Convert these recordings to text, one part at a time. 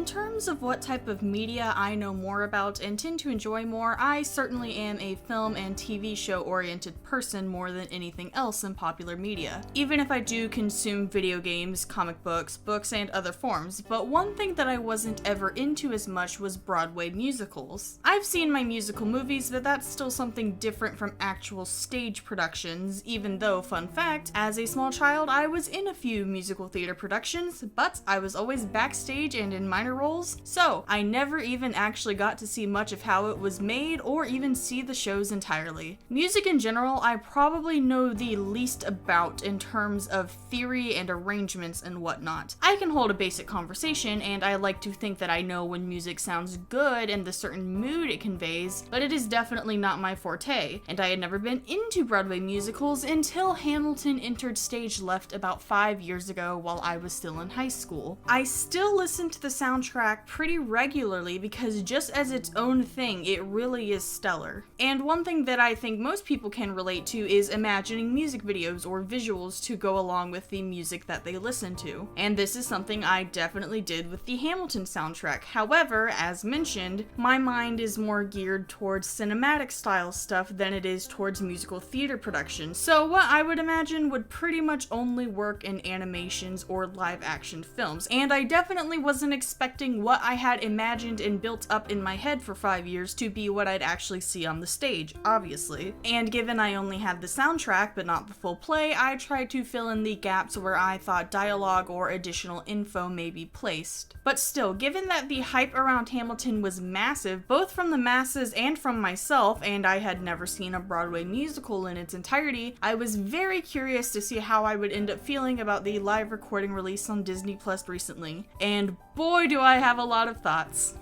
In terms of what type of media I know more about and tend to enjoy more, I certainly am a film and TV show oriented person more than anything else in popular media. Even if I do consume video games, comic books, and other forms, but one thing that I wasn't ever into as much was Broadway musicals. I've seen my musical movies, but that's still something different from actual stage productions, even though, fun fact, as a small child I was in a few musical theater productions, but I was always backstage and in minor roles, so I never even actually got to see much of how it was made or even see the shows entirely. Music in general, I probably know the least about in terms of theory and arrangements and whatnot. I can hold a basic conversation, and I like to think that I know when music sounds good and the certain mood it conveys, but it is definitely not my forte, and I had never been into Broadway musicals until Hamilton entered stage left about 5 years ago while I was still in high school. I still listen to the soundtrack pretty regularly because just as its own thing, it really is stellar. And one thing that I think most people can relate to is imagining music videos or visuals to go along with the music that they listen to. And this is something I definitely did with the Hamilton soundtrack. However, as mentioned, my mind is more geared towards cinematic style stuff than it is towards musical theater production. So what I would imagine would pretty much only work in animations or live action films. And I definitely wasn't expecting what I had imagined and built up in my head for 5 years to be what I'd actually see on the stage, obviously. And given I only had the soundtrack but not the full play, I tried to fill in the gaps where I thought dialogue or additional info may be placed. But still, given that the hype around Hamilton was massive, both from the masses and from myself, and I had never seen a Broadway musical in its entirety, I was very curious to see how I would end up feeling about the live recording release on Disney Plus recently. And boy do I have a lot of thoughts.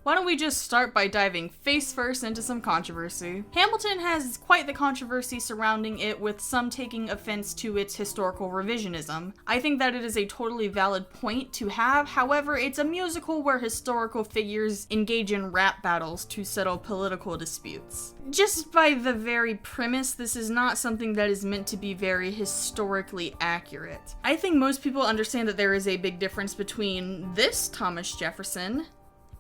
Why don't we just start by diving face first into some controversy. Hamilton has quite the controversy surrounding it, with some taking offense to its historical revisionism. I think that it is a totally valid point to have, however, it's a musical where historical figures engage in rap battles to settle political disputes. Just by the very premise, this is not something that is meant to be very historically accurate. I think most people understand that there is a big difference between this Thomas Jefferson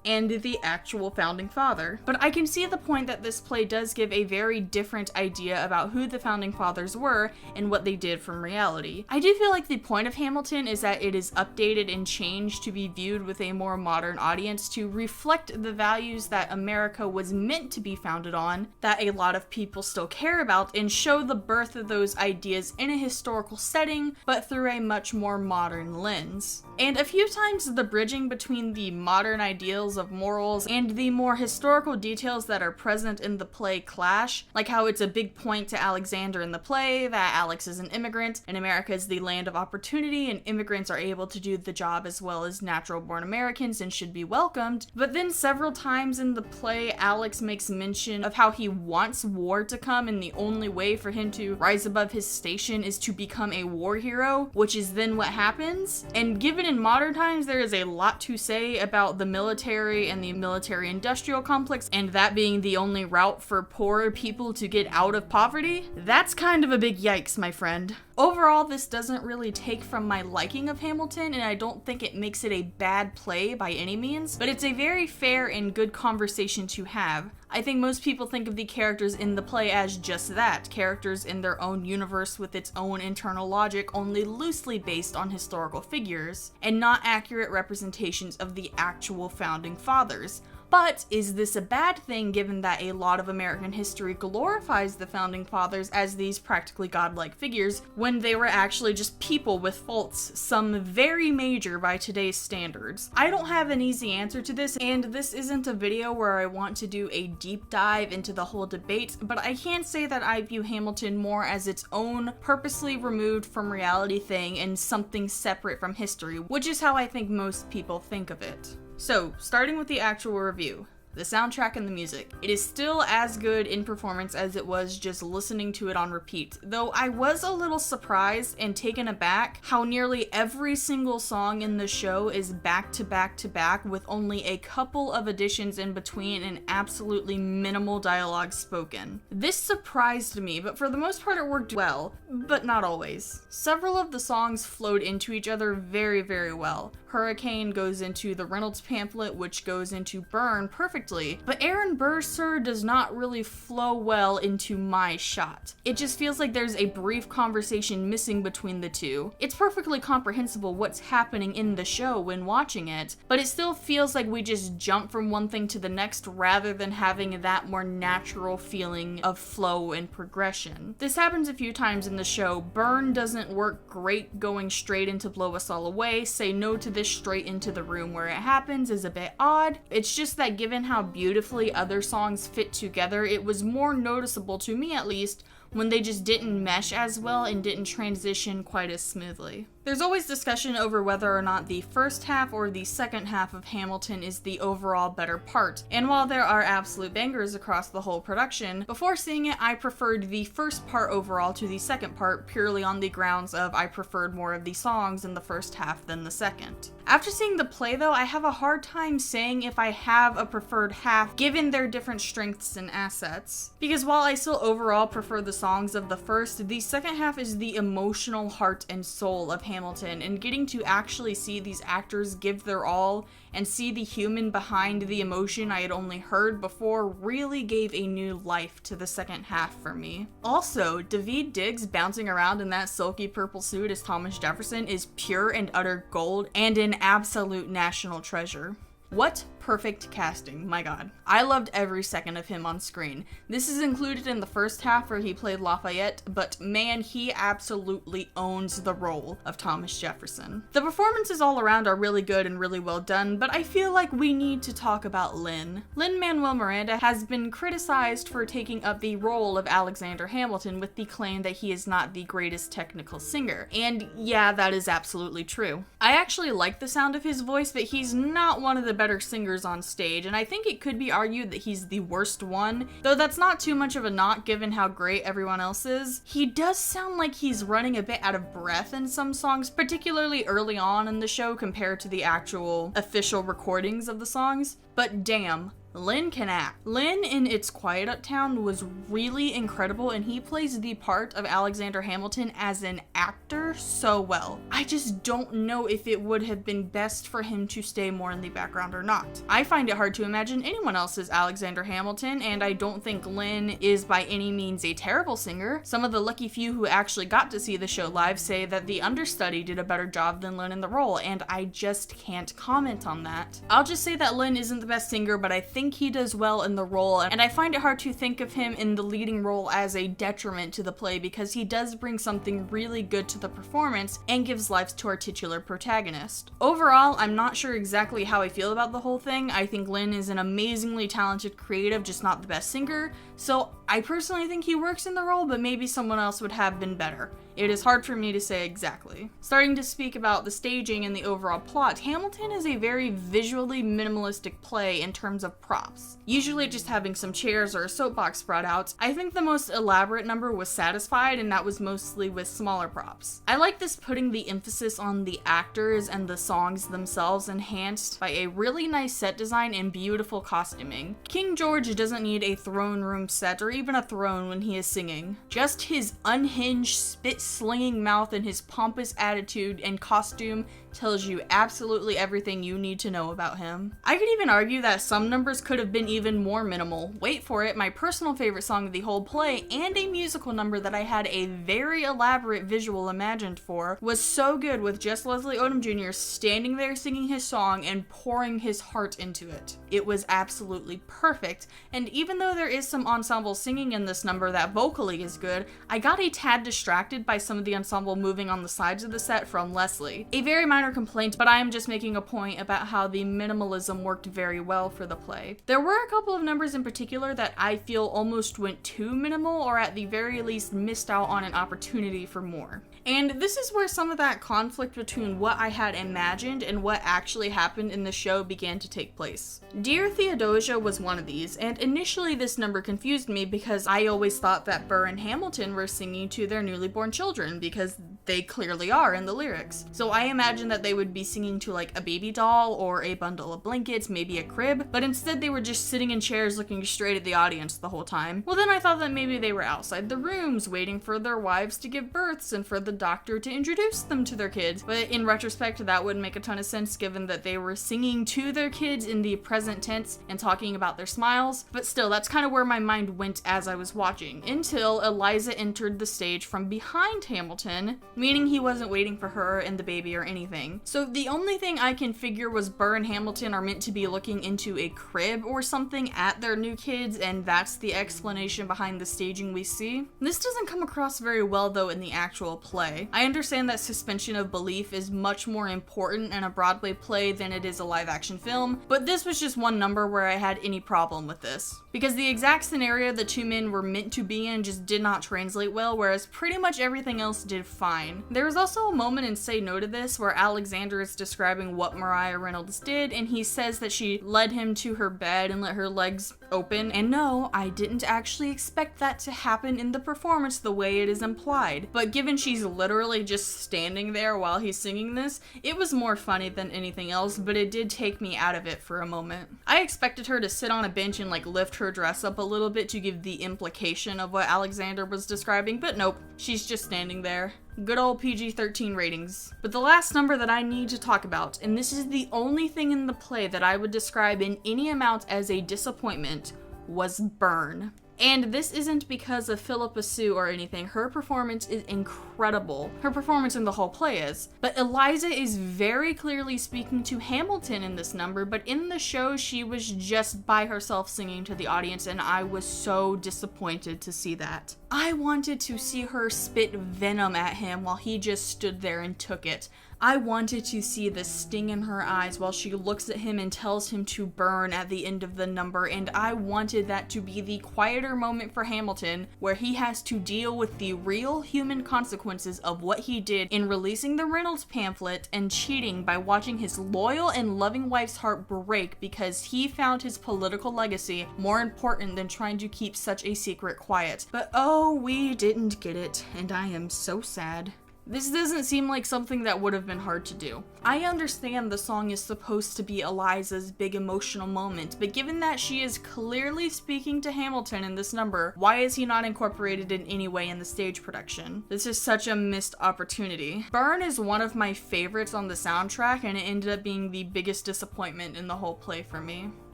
and the actual founding father. But I can see the point that this play does give a very different idea about who the founding fathers were and what they did from reality. I do feel like the point of Hamilton is that it is updated and changed to be viewed with a more modern audience to reflect the values that America was meant to be founded on, that a lot of people still care about, and show the birth of those ideas in a historical setting, but through a much more modern lens. And a few times the bridging between the modern ideals of morals and the more historical details that are present in the play clash, like how it's a big point to Alexander in the play that Alex is an immigrant and America is the land of opportunity and immigrants are able to do the job as well as natural-born Americans and should be welcomed. But then several times in the play, Alex makes mention of how he wants war to come and the only way for him to rise above his station is to become a war hero, which is then what happens. And given in modern times, there is a lot to say about the military and the military-industrial complex, and that being the only route for poorer people to get out of poverty. That's kind of a big yikes, my friend. Overall, this doesn't really take from my liking of Hamilton, and I don't think it makes it a bad play by any means, but it's a very fair and good conversation to have. I think most people think of the characters in the play as just that, characters in their own universe with its own internal logic only loosely based on historical figures, and not accurate representations of the actual founding fathers. But is this a bad thing given that a lot of American history glorifies the founding fathers as these practically godlike figures when they were actually just people with faults, some very major by today's standards? I don't have an easy answer to this, and this isn't a video where I want to do a deep dive into the whole debate, but I can say that I view Hamilton more as its own purposely removed from reality thing and something separate from history, which is how I think most people think of it. So, starting with the actual review. the soundtrack and the music. It is still as good in performance as it was just listening to it on repeat, though I was a little surprised and taken aback how nearly every single song in the show is back to back to back with only a couple of additions in between and absolutely minimal dialogue spoken. This surprised me, but for the most part it worked well, but not always. Several of the songs flowed into each other very, very well. Hurricane goes into the Reynolds pamphlet, which goes into Burn perfectly, but Aaron Burr's Sir does not really flow well into My Shot. It just feels like there's a brief conversation missing between the two. It's perfectly comprehensible what's happening in the show when watching it, but it still feels like we just jump from one thing to the next rather than having that more natural feeling of flow and progression. This happens a few times in the show. Burn doesn't work great going straight into Blow Us All Away. Say No to This straight into the room where it happens is a bit odd. It's just that given how beautifully other songs fit together, it was more noticeable, to me at least, when they just didn't mesh as well and didn't transition quite as smoothly. There's always discussion over whether or not the first half or the second half of Hamilton is the overall better part, and while there are absolute bangers across the whole production, before seeing it I preferred the first part overall to the second part purely on the grounds of I preferred more of the songs in the first half than the second. After seeing the play though, I have a hard time saying if I have a preferred half given their different strengths and assets. Because while I still overall prefer the songs of the first, the second half is the emotional heart and soul of Hamilton, and getting to actually see these actors give their all and see the human behind the emotion I had only heard before really gave a new life to the second half for me. Also, Daveed Diggs bouncing around in that silky purple suit as Thomas Jefferson is pure and utter gold and an absolute national treasure. What perfect casting, my god. I loved every second of him on screen. This is included in the first half where he played Lafayette, but man, he absolutely owns the role of Thomas Jefferson. The performances all around are really good and really well done, but I feel like we need to talk about Lin. Lin-Manuel Miranda has been criticized for taking up the role of Alexander Hamilton with the claim that he is not the greatest technical singer, and yeah, that is absolutely true. I actually like the sound of his voice, but he's not one of the better singers on stage, and I think it could be argued that he's the worst one, though that's not too much of a knock given how great everyone else is. He does sound like he's running a bit out of breath in some songs, particularly early on in the show compared to the actual official recordings of the songs, but damn, Lin can act. Lin in It's Quiet Uptown was really incredible, and he plays the part of Alexander Hamilton as an actor so well. I just don't know if it would have been best for him to stay more in the background or not. I find it hard to imagine anyone else as Alexander Hamilton, and I don't think Lin is by any means a terrible singer. Some of the lucky few who actually got to see the show live say that the understudy did a better job than Lin in the role, and I just can't comment on that. I'll just say that Lin isn't the best singer, but I think he does well in the role, and I find it hard to think of him in the leading role as a detriment to the play because he does bring something really good to the performance and gives life to our titular protagonist. Overall, I'm not sure exactly how I feel about the whole thing. I think Lin is an amazingly talented creative, just not the best singer, so I personally think he works in the role, but maybe someone else would have been better. It is hard for me to say exactly. Starting to speak about the staging and the overall plot, Hamilton is a very visually minimalistic play in terms of props. Usually just having some chairs or a soapbox brought out. I think the most elaborate number was Satisfied, and that was mostly with smaller props. I like this putting the emphasis on the actors and the songs themselves, enhanced by a really nice set design and beautiful costuming. King George doesn't need a throne room set or even a throne when he is singing. Just his unhinged, spit-slinging mouth and his pompous attitude and costume tells you absolutely everything you need to know about him. I could even argue that some numbers could have been even more minimal. Wait for it, my personal favorite song of the whole play, and a musical number that I had a very elaborate visual imagined for, was so good with just Leslie Odom Jr. standing there singing his song and pouring his heart into it. It was absolutely perfect, and even though there is some ensemble singing in this number that vocally is good, I got a tad distracted by some of the ensemble moving on the sides of the set from Leslie. A very minor minor complaint, but I am just making a point about how the minimalism worked very well for the play. There were a couple of numbers in particular that I feel almost went too minimal, or at the very least missed out on an opportunity for more. And this is where some of that conflict between what I had imagined and what actually happened in the show began to take place. Dear Theodosia was one of these, and initially this number confused me because I always thought that Burr and Hamilton were singing to their newly born children, because they clearly are in the lyrics. So I imagined that they would be singing to like a baby doll or a bundle of blankets, maybe a crib, but instead they were just sitting in chairs looking straight at the audience the whole time. Well, then I thought that maybe they were outside the rooms waiting for their wives to give births and for the doctor to introduce them to their kids. But in retrospect, that wouldn't make a ton of sense given that they were singing to their kids in the present tense and talking about their smiles. But still, that's kind of where my mind went as I was watching, until Eliza entered the stage from behind Hamilton, meaning he wasn't waiting for her and the baby or anything. So the only thing I can figure was Burr and Hamilton are meant to be looking into a crib or something at their new kids, and that's the explanation behind the staging we see. This doesn't come across very well though in the actual play. I understand that suspension of belief is much more important in a Broadway play than it is a live action film, but this was just one number where I had any problem with this. Because the exact scenario the two men were meant to be in just did not translate well, whereas pretty much everything else did fine. There is also a moment in Say No to This where Alexander is describing what Mariah Reynolds did, and he says that she led him to her bed and let her legs open, and no, I didn't actually expect that to happen in the performance the way it is implied, but given she's literally just standing there while he's singing this, it was more funny than anything else, but it did take me out of it for a moment. I expected her to sit on a bench and like lift her dress up a little bit to give the implication of what Alexander was describing, but nope, she's just standing there. Good old PG-13 ratings. But the last number that I need to talk about, and this is the only thing in the play that I would describe in any amount as a disappointment, was Burn. And this isn't because of Philippa Sue or anything. Her performance is incredible. Her performance in the whole play is. But Eliza is very clearly speaking to Hamilton in this number, but in the show she was just by herself singing to the audience, and I was so disappointed to see that. I wanted to see her spit venom at him while he just stood there and took it. I wanted to see the sting in her eyes while she looks at him and tells him to burn at the end of the number, and I wanted that to be the quieter moment for Hamilton, where he has to deal with the real human consequences of what he did in releasing the Reynolds pamphlet and cheating by watching his loyal and loving wife's heart break because he found his political legacy more important than trying to keep such a secret quiet. But oh, we didn't get it, and I am so sad. This doesn't seem like something that would have been hard to do. I understand the song is supposed to be Eliza's big emotional moment, but given that she is clearly speaking to Hamilton in this number, why is he not incorporated in any way in the stage production? This is such a missed opportunity. Burn is one of my favorites on the soundtrack, and it ended up being the biggest disappointment in the whole play for me.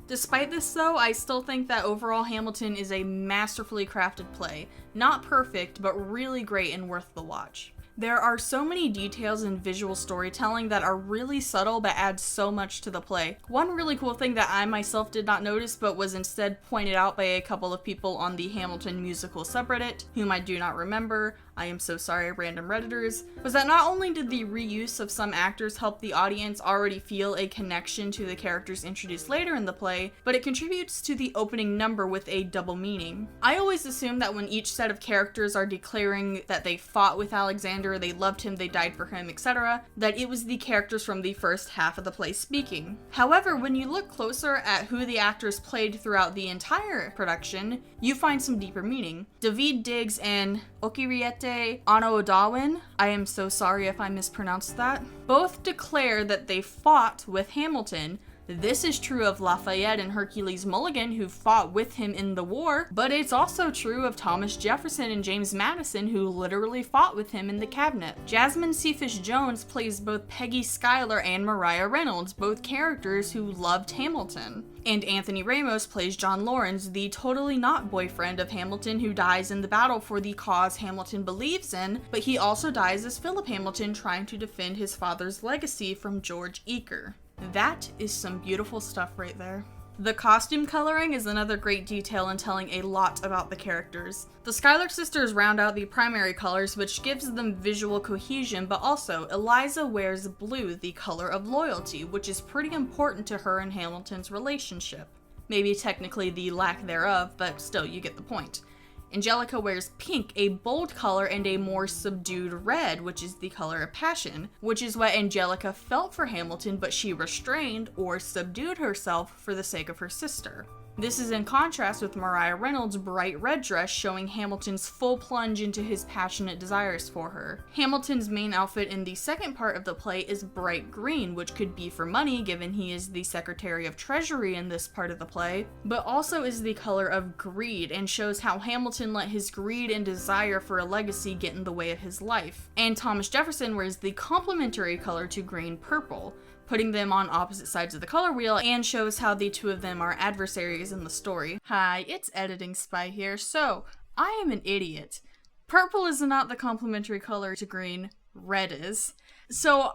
Despite this though, I still think that overall Hamilton is a masterfully crafted play. Not perfect, but really great and worth the watch. There are so many details in visual storytelling that are really subtle but add so much to the play. One really cool thing that I myself did not notice but was instead pointed out by a couple of people on the Hamilton musical subreddit, whom I do not remember, I am so sorry random redditors, was that not only did the reuse of some actors help the audience already feel a connection to the characters introduced later in the play, but it contributes to the opening number with a double meaning. I always assume that when each set of characters are declaring that they fought with Alexander, they loved him, they died for him, etc., that it was the characters from the first half of the play speaking. However, when you look closer at who the actors played throughout the entire production, you find some deeper meaning. David Diggs and Okiriete Ano-Odawin, I am so sorry if I mispronounced that, both declare that they fought with Hamilton. This is true of Lafayette and Hercules Mulligan, who fought with him in the war, but it's also true of Thomas Jefferson and James Madison, who literally fought with him in the cabinet. Jasmine Cephas Jones plays both Peggy Schuyler and Mariah Reynolds, both characters who loved Hamilton. And Anthony Ramos plays John Lawrence, the totally not boyfriend of Hamilton who dies in the battle for the cause Hamilton believes in, but he also dies as Philip Hamilton trying to defend his father's legacy from George Eaker. That is some beautiful stuff right there. The costume coloring is another great detail in telling a lot about the characters. The Schuyler sisters round out the primary colors, which gives them visual cohesion, but also Eliza wears blue, the color of loyalty, which is pretty important to her and Hamilton's relationship. Maybe technically the lack thereof, but still, you get the point. Angelica wears pink, a bold color, and a more subdued red, which is the color of passion, which is what Angelica felt for Hamilton, but she restrained or subdued herself for the sake of her sister. This is in contrast with Mariah Reynolds' bright red dress, showing Hamilton's full plunge into his passionate desires for her. Hamilton's main outfit in the second part of the play is bright green, which could be for money given he is the Secretary of Treasury in this part of the play, but also is the color of greed and shows how Hamilton let his greed and desire for a legacy get in the way of his life. And Thomas Jefferson wears the complementary color to green purple, putting them on opposite sides of the color wheel, and shows how the two of them are adversaries in the story. Hi, it's Editing Spy here. So, I am an idiot. Purple is not the complementary color to green, red is. So,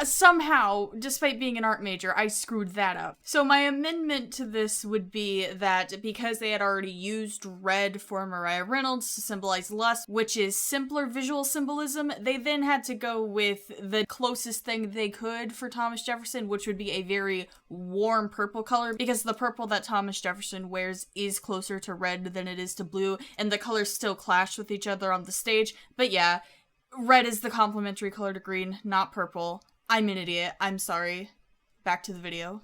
somehow, despite being an art major, I screwed that up. So my amendment to this would be that because they had already used red for Mariah Reynolds to symbolize lust, which is simpler visual symbolism, they then had to go with the closest thing they could for Thomas Jefferson, which would be a very warm purple color, because the purple that Thomas Jefferson wears is closer to red than it is to blue, and the colors still clash with each other on the stage. But yeah, red is the complementary color to green, not purple. I'm an idiot. I'm sorry. Back to the video.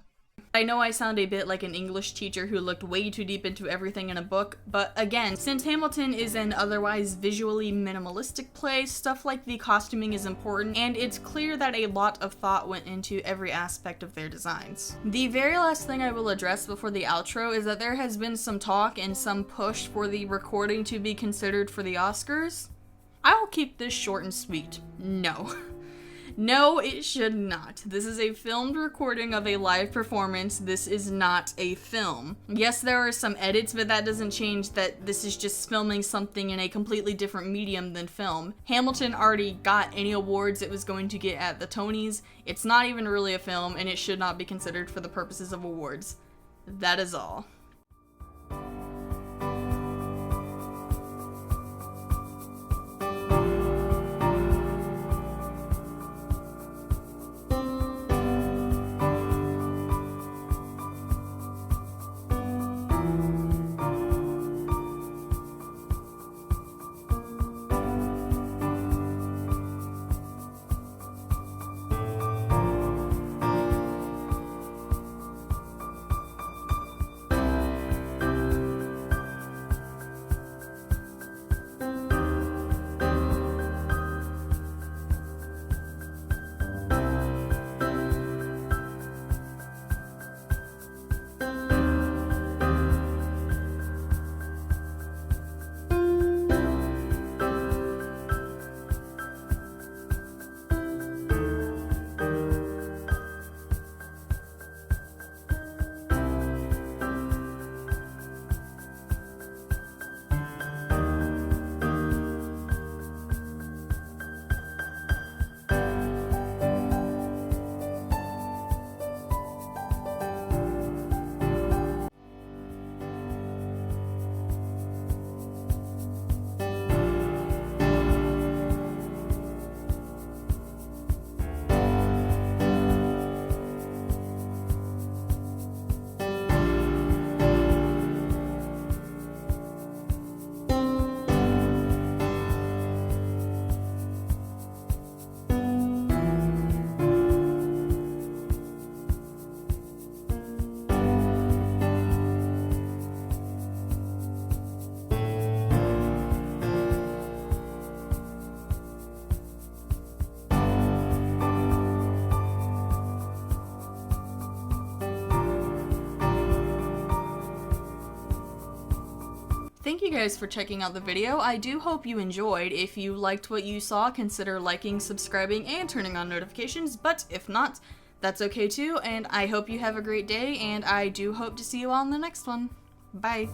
I know I sound a bit like an English teacher who looked way too deep into everything in a book, but again, since Hamilton is an otherwise visually minimalistic play, stuff like the costuming is important, and it's clear that a lot of thought went into every aspect of their designs. The very last thing I will address before the outro is that there has been some talk and some push for the recording to be considered for the Oscars. I will keep this short and sweet. No. No, it should not. This is a filmed recording of a live performance. This is not a film. Yes, there are some edits, but that doesn't change that this is just filming something in a completely different medium than film. Hamilton already got any awards it was going to get at the Tonys. It's not even really a film, and it should not be considered for the purposes of awards. That is all. Thank you guys for checking out the video. I do hope you enjoyed. If you liked what you saw, consider liking, subscribing, and turning on notifications, but if not, that's okay too, and I hope you have a great day, and I do hope to see you all in the next one. Bye!